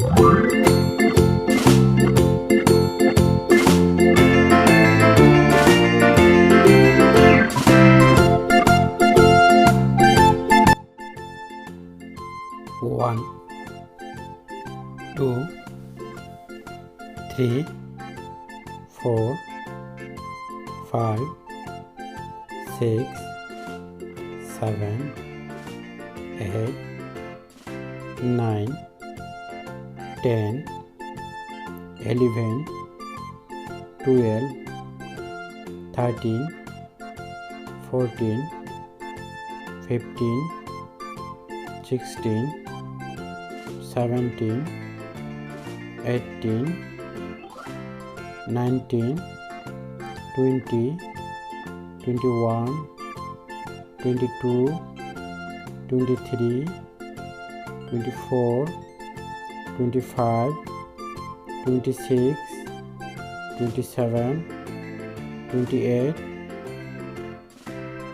One, 2, 3, 4, 5, 6, 7, 8, 9, 10, 11, 12, 13, 14, 15, 16, 17, 18, 19, 20, 21, 22, 23, 24, 25, 26, 27, 28,